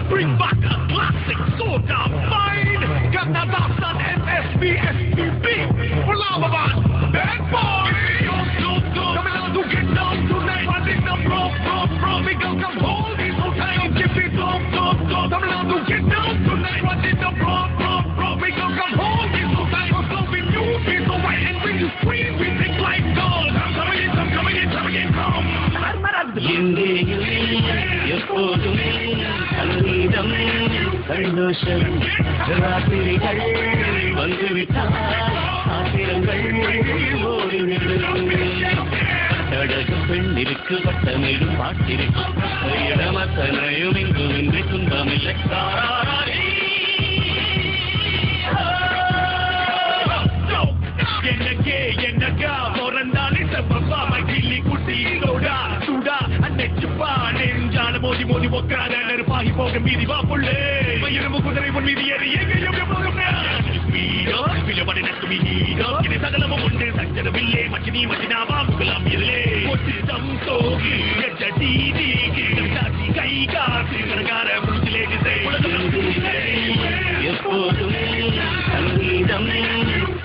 bring back a classic soda fine. Got the Boston MSB SPB. Palawan, bad boy. Coming out to get down tonight. Running the bro. We got some holy so time. Give it up. Coming out to get down tonight. Running the bro. We got some holy so time. So we knew we so white and when you scream we think like gold. I'm coming in, come. எப்போதுமே சங்கீதம் சந்தோஷம் ராத்திரிகள் வந்துவிட்டால் ஆத்திரங்கள் ஓடிவிடும் கட்டழகு பெண்ணிற்கு வட்டமிடும் பாட்டிற்கு இடமத்தனையும் இங்குமின்றி துன்பமில்லை என்னக்கா பிறந்தாலே சப்பா மகிழி குட்டியிலோடா சுடா அன்னைச்சுப்பா நெஞ்சால மோதி ஒக்காத நெருப்பாகி போக மீதி வா புள்ளே இரும்பு குதிரை பொன் மீதி ஏறி எங்க போகும் மீதோ விலவடை நக்கு மீதோ இது சகலமும் உண்டு சச்சரவில்லை மச்சினா வாங்குலாம் இதிலே கொட்டிடம் சோகி எச்சடி தீகி சாட்சி கை காசு கணக்கார முடிச்சிலே எப்போதும் சங்கீதம்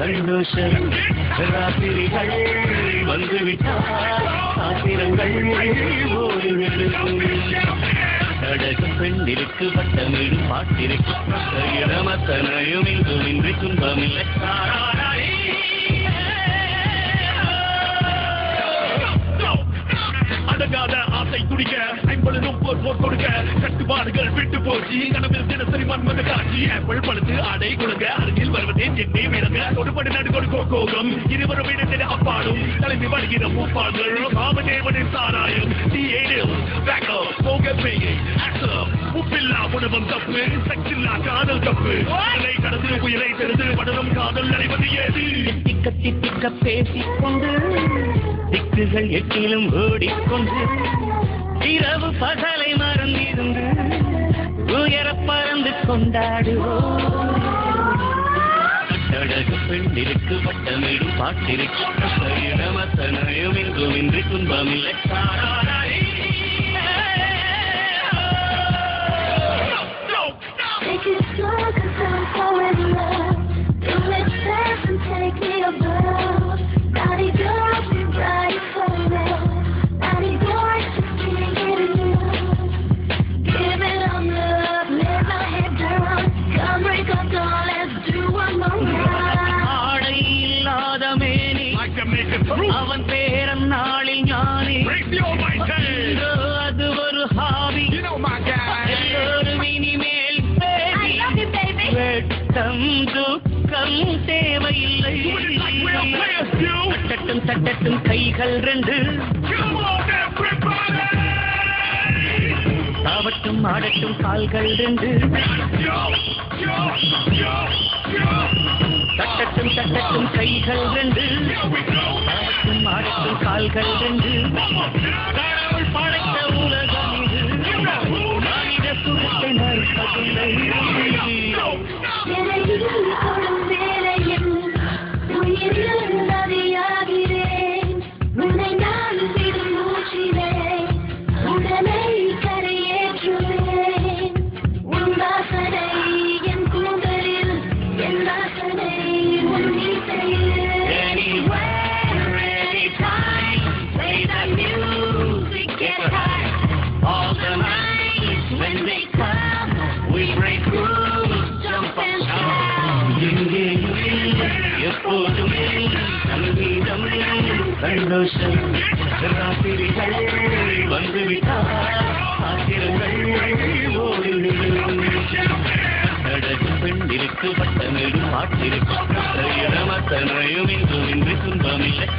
சந்தோஷம் ராத்திரிகள் வந்துவிட்டால் ஆத்திரங்கள் ஓடிவிடும் அழகு பெண்ணிற்கு வட்டமிடும் பாட்டிற்கு இடமத்தனையும் இங்குமின்றி துன்பமில்லை அடங்காத ஆசை துடிக்க 50-30 கொடுக்க கட்டுப்பாடுகள் விட்டு போச்சு கனவில் தினசரி மன்மத காட்சி ஆப்பிள் பழுத்து ஆடை கொடுங்க அருகில் வருவதே எண்ணெய் விளங்க கொடுப்படு நடு கொடுக்கோ கோகம் இருவரும் இடத்தில அப்பாடும் தலைமை வருகிற மூப்பாடுகள் காமதேவனின் சாராயம் தீயேடில் பேக்கோ போகப்பேயை ஆக்சம் உப்பில்லா உணவம் தப்பு சக்தில்லா காதல் தப்பு அலை கடந்து புயலை தெரிந்து படலும் காதல் நடைவது ஏது திக்க பேசிக்கொண்டு திக்குகள் எட்டிலும் ஓடிக்கொண்டு இரவு பகலை மறந்திருந்து உயர பறந்து கொண்டாடுவோம் அழகு பெண்ணிற்கு வட்டமிடும் பாட்டிற்கு இடமத்தனையும் இங்குமின்றி துன்பமில்லை அவன் பேரன் நாளில் ஞானி அது ஒரு ஹாபி எல்லோரும் இனிமேல் வெட்டம் துக்கம் தேவையில்லை தட்டட்டும் கைகள் ரெண்டு தாவட்டும் ஆடட்டும் கால்கள் ரெண்டு தட்டட்டும் கைகள் ரெண்டு தாவட்டும் ஆடட்டும் கால்கள் ரெண்டு கடவுள் படைத்த உலகம் இது மனித சுகத்தை மறுப்பதில்லை எப்போதுமே சங்கீதம் சந்தோஷம் ராத்திரிகள் வந்துவிட்டால் ஆத்திரங்கள் ஓடிவிடும் அழகு பெண்ணிற்கு வட்டமிடும் பாட்டிற்கு இடமத்தனையும் இங்குமின்றி துன்பமில்லை